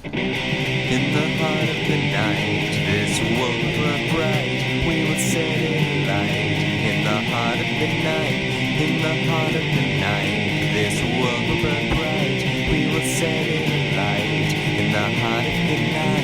In the heart of the night, this world will burn bright. We will set it alight. In the heart of the night, in the heart of the night, this world will burn bright. We will set it alight. In the heart of the night.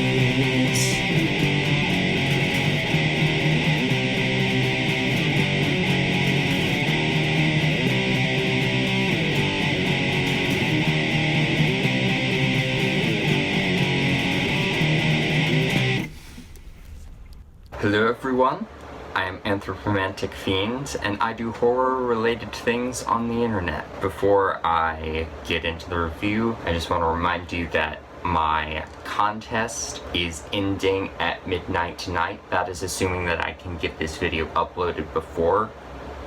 Hello everyone, I am Anthropomantic Fiend, and I do horror-related things on the internet. Before I get into the review, I just want to remind you that my contest is ending at midnight tonight. That is assuming that I can get this video uploaded before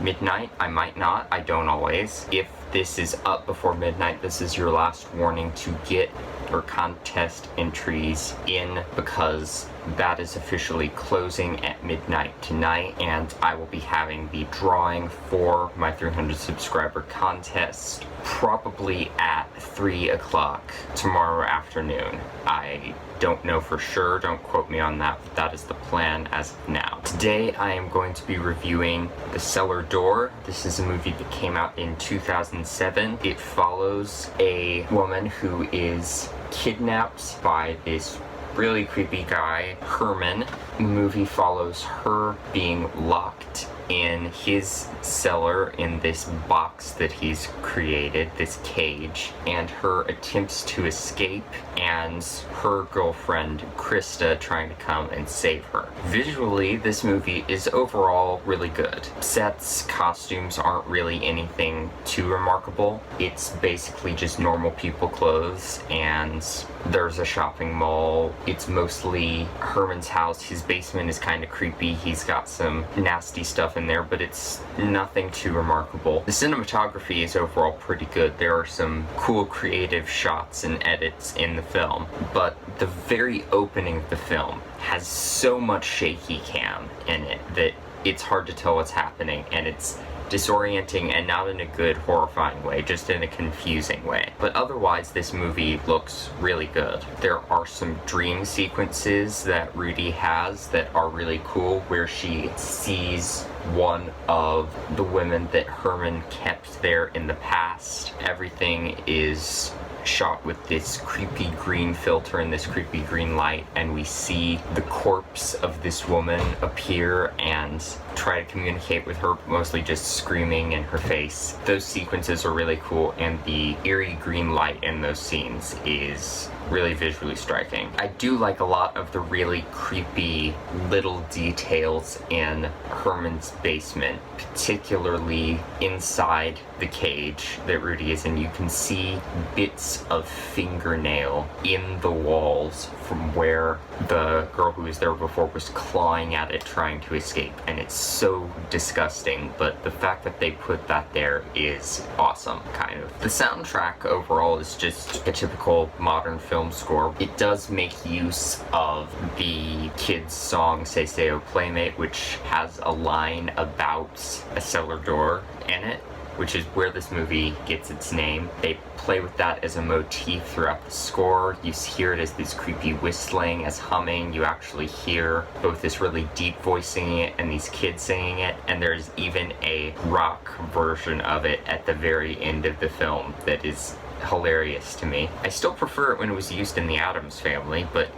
midnight. I might not, I don't always. If this is up before midnight, this is your last warning to get your contest entries in, because that is officially closing at midnight tonight, and I will be having the drawing for my 300 subscriber contest probably at 3 o'clock tomorrow afternoon. I don't know for sure, don't quote me on that, but that is the plan as of now. Today I am going to be reviewing The Cellar Door. This is a movie that came out in 2007. It follows a woman who is kidnapped by this really creepy guy, Herman. The movie follows her being locked in his cellar in this box that he's created, this cage, and her attempts to escape, and her girlfriend Krista trying to come and save her. Visually, this movie is overall really good. Sets, costumes aren't really anything too remarkable. It's basically just normal people clothes, and there's a shopping mall. It's mostly Herman's house. His basement is kind of creepy. He's got some nasty stuff in there, but it's nothing too remarkable. The cinematography is overall pretty good. There are some cool creative shots and edits in the film, but the very opening of the film has so much shaky cam in it that it's hard to tell what's happening, and it's disorienting, and not in a good horrifying way, just in a confusing way. But otherwise, this movie looks really good. There are some dream sequences that Rudy has that are really cool, where she sees one of the women that Herman kept there in the past. Everything is shot with this creepy green filter and this creepy green light, and we see the corpse of this woman appear and try to communicate with her, mostly just screaming in her face. Those sequences are really cool, and the eerie green light in those scenes is really visually striking. I do like a lot of the really creepy little details in Herman's basement, particularly inside the cage that Rudy is in. You can see bits of fingernail in the walls from where the girl who was there before was clawing at it trying to escape, and it's so disgusting, but the fact that they put that there is awesome, kind of. The soundtrack overall is just a typical modern film score. It does make use of the kids' song Say Say Oh Playmate, which has a line about a cellar door in it, which is where this movie gets its name. They play with that as a motif throughout the score. You hear it as this creepy whistling, as humming. You actually hear both this really deep voice singing it and these kids singing it, and there's even a rock version of it at the very end of the film that is hilarious to me. I still prefer it when it was used in the Addams Family, but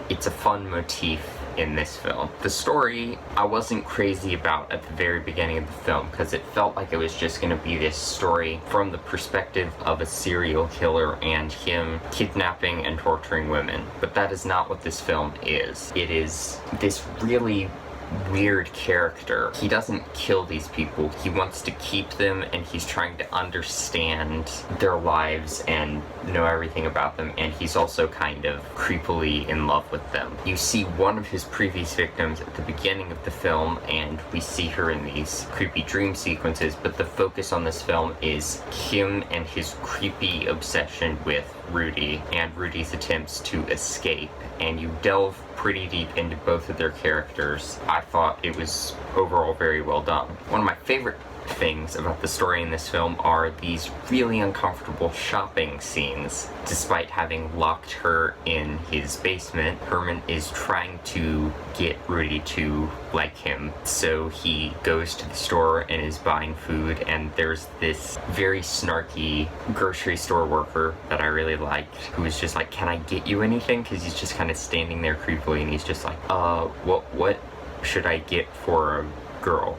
it's a fun motif in this film. The story I wasn't crazy about at the very beginning of the film, because it felt like it was just going to be this story from the perspective of a serial killer and him kidnapping and torturing women. But that is not what this film is. It is this really weird character. He doesn't kill these people. He wants to keep them, and he's trying to understand their lives and know everything about them, and he's also kind of creepily in love with them. You see one of his previous victims at the beginning of the film, and we see her in these creepy dream sequences, but the focus on this film is him and his creepy obsession with Rudy and Rudy's attempts to escape, and you delve pretty deep into both of their characters. I thought it was overall very well done. One of my favorite things about the story in this film are these really uncomfortable shopping scenes. Despite having locked her in his basement, Herman is trying to get Rudy to like him. So he goes to the store and is buying food, and there's this very snarky grocery store worker that I really liked, who is just like, "Can I get you anything?" Because he's just kind of standing there creepily, and he's just like, what should I get for a girl?"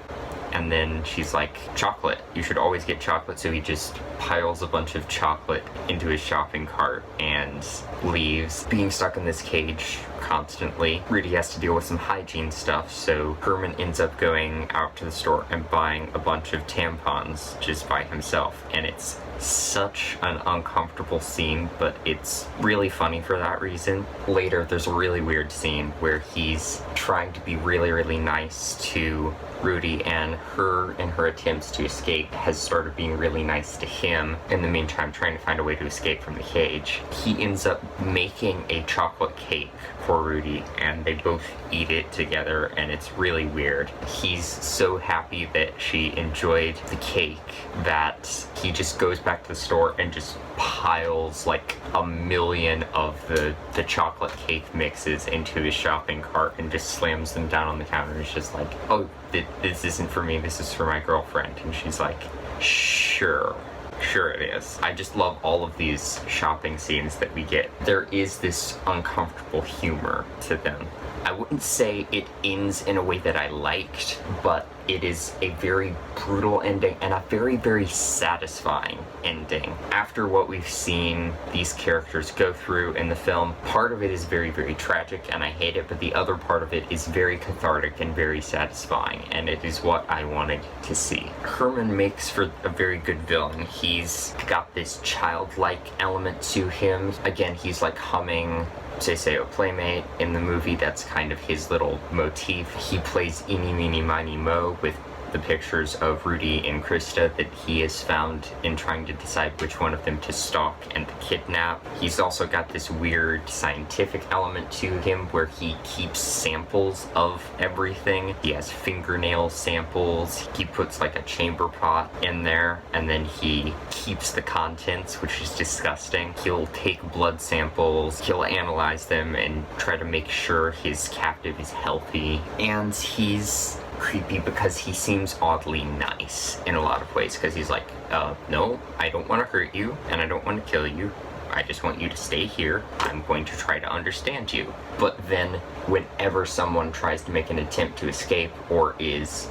And then she's like, "Chocolate. You should always get chocolate." So he just piles a bunch of chocolate into his shopping cart and leaves. Being stuck in this cage constantly, Rudy has to deal with some hygiene stuff, so Herman ends up going out to the store and buying a bunch of tampons just by himself. And it's such an uncomfortable scene, but it's really funny for that reason. Later, there's a really weird scene where he's trying to be really, really nice to Rudy, and her, in her attempts to escape, has started being really nice to him. In the meantime, trying to find a way to escape from the cage. He ends up making a chocolate cake for Rudy, and they both eat it together, and it's really weird. He's so happy that she enjoyed the cake that he just goes back to the store and just piles like 1,000,000 of the chocolate cake mixes into his shopping cart and just slams them down on the counter. It's just like, "Oh, this isn't for me, this is for my girlfriend." And she's like, Sure it is." I just love all of these shopping scenes that we get. There is this uncomfortable humor to them. I wouldn't say it ends in a way that I liked, but it is a very brutal ending and a very, very satisfying ending. After what we've seen these characters go through in the film, part of it is very, very tragic and I hate it, but the other part of it is very cathartic and very satisfying, and it is what I wanted to see. Herman makes for a very good villain. He's got this childlike element to him. Again, he's like humming Say a Playmate in the movie. That's kind of his little motif. He plays Eeny, Meeny, Miny, Mo with the pictures of Rudy and Krista that he has found in trying to decide which one of them to stalk and to kidnap. He's also got this weird scientific element to him where he keeps samples of everything. He has fingernail samples. He puts like a chamber pot in there, and then he keeps the contents, which is disgusting. He'll take blood samples, he'll analyze them and try to make sure his captive is healthy. And he's creepy because he seems oddly nice in a lot of ways, because he's like, "No, I don't want to hurt you and I don't want to kill you. I just want you to stay here. I'm going to try to understand you." But then whenever someone tries to make an attempt to escape or is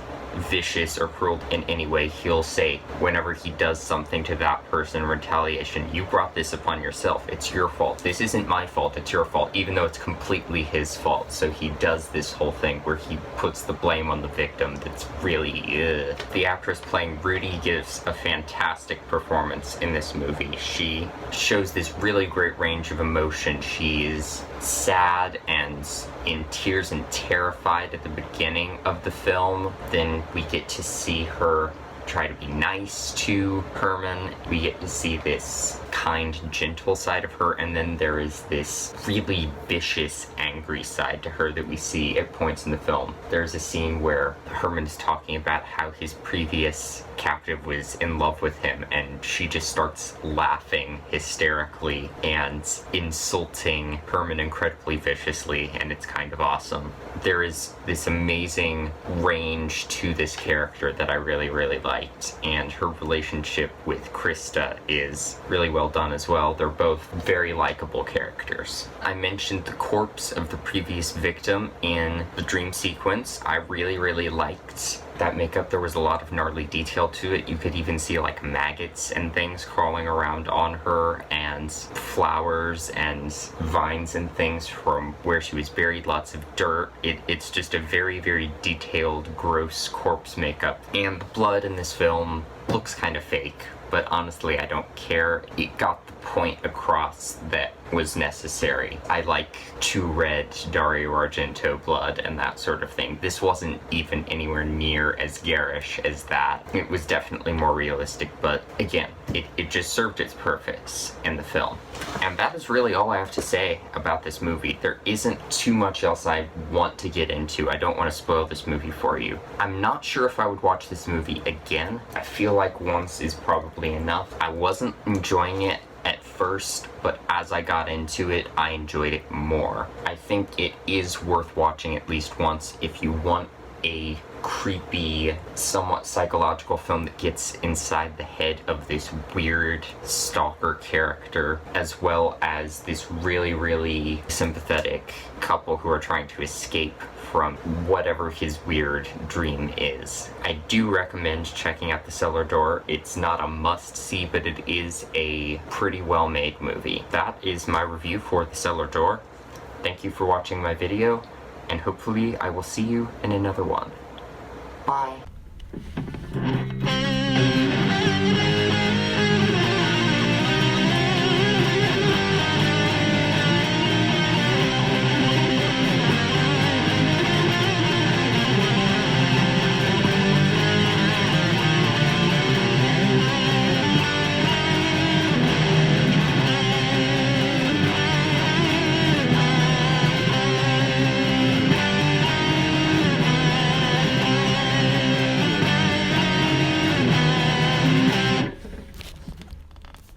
vicious or cruel in any way, he'll say, whenever he does something to that person in retaliation, "You brought this upon yourself. It's your fault. This isn't my fault, it's your fault," even though it's completely his fault. So he does this whole thing where he puts the blame on the victim. That's really The actress playing Rudy gives a fantastic performance in this movie. She shows this really great range of emotion. She is sad and in tears and terrified at the beginning of the film. Then we get to see her try to be nice to Herman. We get to see this kind, gentle side of her, and then there is this really vicious, angry side to her that we see at points in the film. There's a scene where Herman is talking about how his previous captive was in love with him, and she just starts laughing hysterically and insulting Herman incredibly viciously, and it's kind of awesome. There is this amazing range to this character that I really, really liked, and her relationship with Krista is really well done as well. They're both very likable characters. I mentioned the corpse of the previous victim in the dream sequence. I really, really liked that makeup. There was a lot of gnarly detail to it. You could even see like maggots and things crawling around on her, and flowers and vines and things from where she was buried, lots of dirt. It's just a very, very detailed, gross corpse makeup. And the blood in this film looks kind of fake, but honestly I don't care. It got the point across that was necessary. I like to read Dario Argento blood and that sort of thing. This wasn't even anywhere near as garish as that. It was definitely more realistic, but again, it just served its purpose in the film. And that is really all I have to say about this movie. There isn't too much else I want to get into. I don't want to spoil this movie for you. I'm not sure if I would watch this movie again. I feel like once is probably enough. I wasn't enjoying it at first, but as I got into it, I enjoyed it more. I think it is worth watching at least once if you want a creepy, somewhat psychological film that gets inside the head of this weird stalker character, as well as this really, really sympathetic couple who are trying to escape from whatever his weird dream is. I do recommend checking out The Cellar Door. It's not a must-see, but it is a pretty well-made movie. That is my review for The Cellar Door. Thank you for watching my video, and hopefully I will see you in another one. Bye.